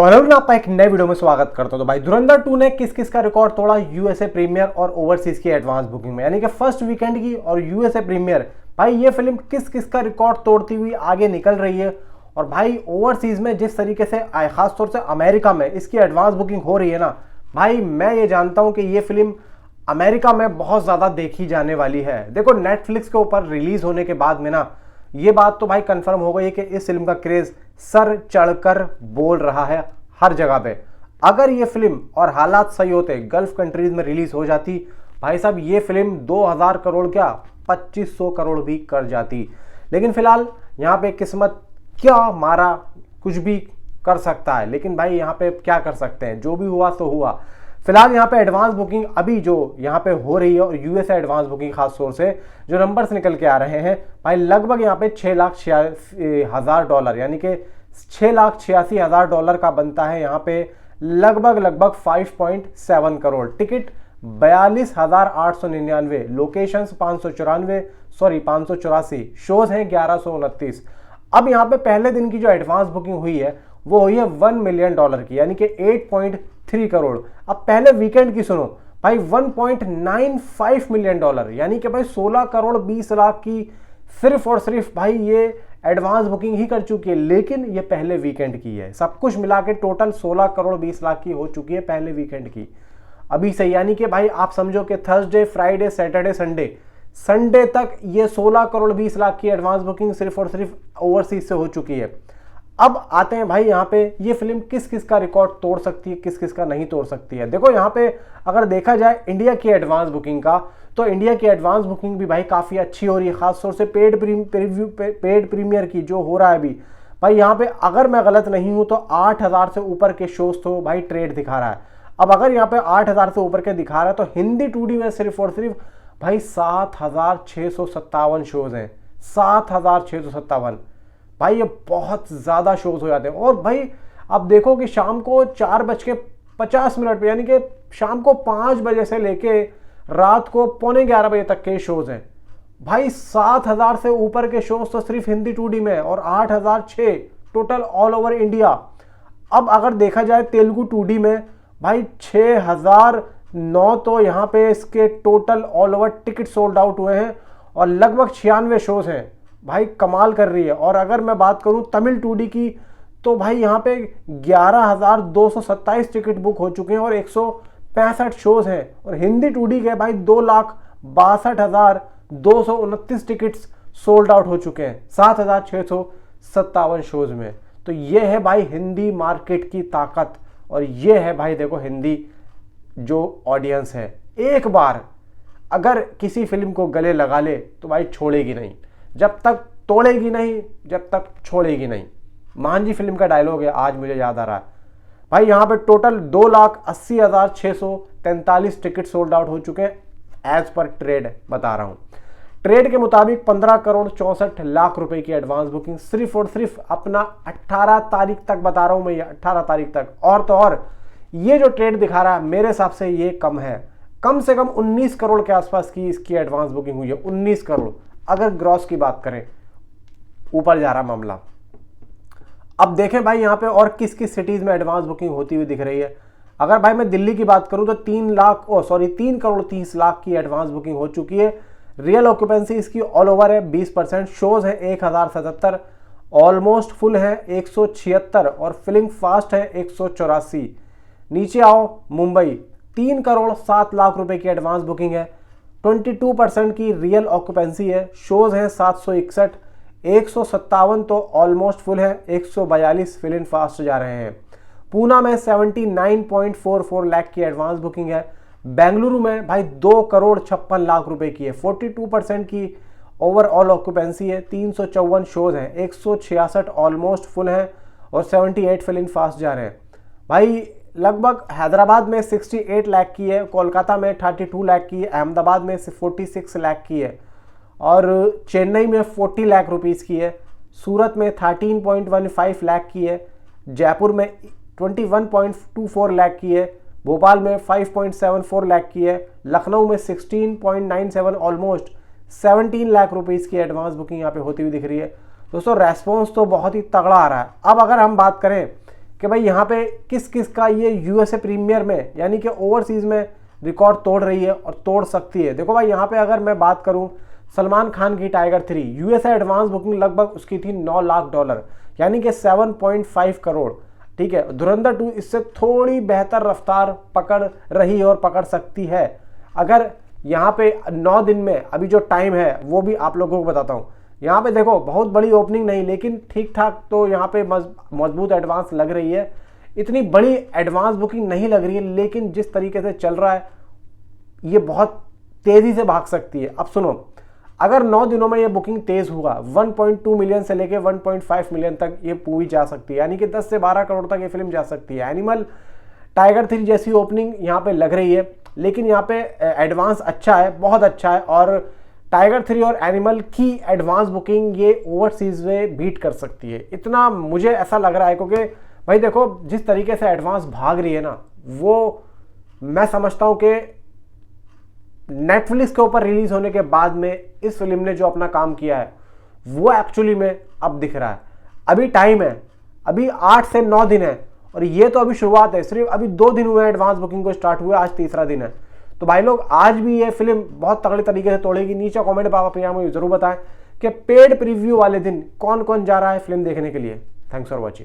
तो हेलो, आपका एक नए वीडियो में स्वागत करता हूं। तो भाई धुरंधर 2 ने किस किस का रिकॉर्ड तोड़ा यूएसए प्रीमियर और ओवरसीज की एडवांस बुकिंग में, यानी कि फर्स्ट वीकेंड की और यूएसए प्रीमियर। भाई ये फिल्म किस किस का रिकॉर्ड तोड़ती हुई आगे निकल रही है। और भाई ओवरसीज में जिस तरीके से खासतौर से अमेरिका में इसकी एडवांस बुकिंग हो रही है ना, भाई मैं ये जानता हूं कि ये फिल्म अमेरिका में बहुत ज्यादा देखी जाने वाली है। देखो नेटफ्लिक्स के ऊपर रिलीज होने के बाद में ना ये बात तो भाई कंफर्म हो गई है कि इस फिल्म का क्रेज सर चढ़कर बोल रहा है हर जगह पे। अगर ये फिल्म और हालात सही होते गल्फ कंट्रीज में रिलीज हो जाती, भाई साहब ये फिल्म 2000 करोड़ क्या 2500 करोड़ भी कर जाती। लेकिन फिलहाल यहाँ पे किस्मत क्या मारा, कुछ भी कर सकता है। लेकिन भाई यहाँ पे क्या कर सकते हैं, जो भी हुआ तो हुआ। फिलहाल यहाँ पे एडवांस बुकिंग अभी जो यहाँ पे हो रही है और यूएसए एडवांस बुकिंग खास तौर से जो नंबर्स निकल के आ रहे हैं भाई, लगभग यहाँ पे $6,86,000 यानी कि $6,86,000 का बनता है। यहाँ पे लगभग 5.7 करोड़ टिकट, 42,899 लोकेशंस, 584 शोज हैं, 1129। अब यहाँ पे पहले दिन की जो एडवांस बुकिंग हुई है वो हुई है $1 मिलियन की, यानी कि 8.3 करोड़। अब पहले वीकेंड की सुनो भाई, $1.95 मिलियन, यानी कि भाई 16 करोड़ 20 लाख की सिर्फ और सिर्फ भाई ये एडवांस बुकिंग ही कर चुकी है। लेकिन ये पहले वीकेंड की है, सब कुछ मिला के टोटल 16 करोड़ 20 लाख की हो चुकी है पहले वीकेंड की अभी से। यानी कि भाई आप समझो कि थर्सडे, फ्राइडे, सैटरडे, संडे तक ये 16 करोड़ 20 लाख की एडवांस बुकिंग सिर्फ और सिर्फ ओवरसीज से हो चुकी है। अब आते हैं भाई यहाँ पे ये फिल्म किस किस का रिकॉर्ड तोड़ सकती है, किस किस का नहीं तोड़ सकती है। देखो यहाँ पे अगर देखा जाए इंडिया की एडवांस बुकिंग का, तो इंडिया की एडवांस बुकिंग भी भाई काफी अच्छी हो रही है, खासतौर से पेड प्रीमियर की जो हो रहा है अभी। भाई यहाँ पे अगर मैं गलत नहीं हूं तो 8000 से ऊपर के शोज तो भाई ट्रेड दिखा रहा है। अब अगर यहाँ पे 8000 से ऊपर के दिखा रहा है तो हिंदी 2D में सिर्फ और सिर्फ भाई 7657 शोज हैं, 7657। भाई ये बहुत ज्यादा शोज हो जाते हैं। और भाई आप देखो कि शाम को 4:50 पे, यानी कि शाम को 5 बजे से लेके रात को 11:45 बजे तक के शोज हैं। भाई 7000 से ऊपर के शोज तो सिर्फ हिंदी 2D में और 8006 टोटल ऑल ओवर इंडिया। अब अगर देखा जाए तेलुगु 2D में भाई 6009 तो यहाँ पे इसके total all over ticket sold out हुए हैं और लगभग 96 शोज हैं। भाई कमाल कर रही है। और अगर मैं बात करूं तमिल 2D की तो भाई यहाँ पे 11,227 टिकट बुक हो चुके हैं और 165 शोज हैं। और हिंदी 2D के भाई 2,62,229 टिकट्स सोल्ड आउट हो चुके हैं 7,657 शोज में। तो ये है भाई हिंदी मार्केट की ताकत। और ये है भाई देखो हिंदी जो ऑडियंस है, एक बार अगर किसी फिल्म को गले लगा ले तो भाई छोड़ेगी नहीं, जब तक तोड़ेगी नहीं, जब तक छोड़ेगी नहीं। मान जी फिल्म का डायलॉग है, आज मुझे याद आ रहा है। भाई यहाँ पे टोटल 2,80,643 टिकट सोल्ड आउट हो चुके हैं एज पर ट्रेड बता रहा हूं। ट्रेड के मुताबिक 15 करोड़ 64 लाख रुपए की एडवांस बुकिंग सिर्फ और सिर्फ अपना 18 तारीख तक बता रहा हूं मैं, ये 18 तारीख तक। और तो और ये जो ट्रेड दिखा रहा है मेरे हिसाब से ये कम है, कम से कम 19 करोड़ के आसपास की इसकी एडवांस बुकिंग हुई है। 19 करोड़ अगर ग्रॉस की बात करें, ऊपर जा रहा मामला। अब देखें भाई यहाँ पे और किस किस सिटीज में एडवांस बुकिंग होती हुई दिख रही है। अगर भाई मैं दिल्ली की बात करूं तो 3 करोड़ 30 लाख की एडवांस बुकिंग हो चुकी है। रियल ऑक्यूपेंसी इसकी ऑल ओवर है 20%, शोज है 1077, ऑलमोस्ट फुल है 176 और फिलिंग फास्ट है 184। नीचे आओ मुंबई, 3 करोड़ 7 लाख रुपए की एडवांस बुकिंग है, 22% की रियल ऑक्यूपेंसी है, शोज हैं 761, 157 तो ऑलमोस्ट फुल है, 142 फिल इन फास्ट जा रहे हैं। पूना में 79.44 लाख की एडवांस बुकिंग है। बेंगलुरु में भाई 2 करोड़ 56 लाख रुपए की है, 42% की ओवरऑल ऑक्यूपेंसी है, 354 शोज हैं, 166 ऑलमोस्ट फुल है और 78 फिल इन फास्ट जा रहे हैं। भाई लगभग हैदराबाद में 68 लाख की है, कोलकाता में 32 लाख की है, अहमदाबाद में 46 लाख की है और चेन्नई में 40 लाख रुपीस की है, सूरत में 13.15 लाख की है, जयपुर में 21.24 लाख की है, भोपाल में 5.74 लाख की है, लखनऊ में 16.97 ऑलमोस्ट 17 लाख रुपीस की एडवांस बुकिंग यहाँ पे होती हुई दिख रही है। दोस्तों रेस्पॉन्स तो बहुत ही तगड़ा आ रहा है। अब अगर हम बात करें कि भाई यहाँ पे किस किस का ये यूएसए प्रीमियर में यानी कि ओवरसीज में रिकॉर्ड तोड़ रही है और तोड़ सकती है। देखो भाई यहाँ पे अगर मैं बात करूँ सलमान खान की टाइगर 3 यूएसए एडवांस बुकिंग लगभग उसकी थी $9 लाख यानी कि 7.5 करोड़। ठीक है, धुरंधर 2 इससे थोड़ी बेहतर रफ्तार पकड़ रही और पकड़ सकती है। अगर यहाँ पे 9 दिन में अभी जो टाइम है वो भी आप लोगों को बताता हूँ। यहाँ पे देखो बहुत बड़ी ओपनिंग नहीं लेकिन ठीक ठाक तो यहाँ पे मजबूत एडवांस लग रही है। इतनी बड़ी एडवांस बुकिंग नहीं लग रही है लेकिन जिस तरीके से चल रहा है ये बहुत तेजी से भाग सकती है। अब सुनो, अगर 9 दिनों में ये बुकिंग तेज हुआ 1.2 मिलियन से लेके 1.5 मिलियन तक ये मूवी जा सकती है, यानी कि 10 से 12 करोड़ तक ये फिल्म जा सकती है। एनिमल टाइगर 3 जैसी ओपनिंग यहाँ पे लग रही है लेकिन यहाँ पे एडवांस अच्छा है, बहुत अच्छा है और टाइगर 3 और एनिमल की एडवांस बुकिंग ये ओवरसीज में बीट कर सकती है। इतना मुझे ऐसा लग रहा है क्योंकि भाई देखो जिस तरीके से एडवांस भाग रही है ना, वो मैं समझता हूँ कि नेटफ्लिक्स के ऊपर रिलीज होने के बाद में इस फिल्म ने जो अपना काम किया है वो एक्चुअली में अब दिख रहा है। अभी टाइम है, अभी 8 से 9 दिन है और ये तो अभी शुरुआत है, सिर्फ अभी 2 दिन हुए एडवांस बुकिंग को स्टार्ट हुए, आज तीसरा दिन है। तो भाई लोग आज भी ये फिल्म बहुत तगड़े तरीके से तोड़ेगी। नीचे कमेंट में आप अपने मुझे जरूर बताएं कि पेड प्रीव्यू वाले दिन कौन कौन जा रहा है फिल्म देखने के लिए। Thanks for watching.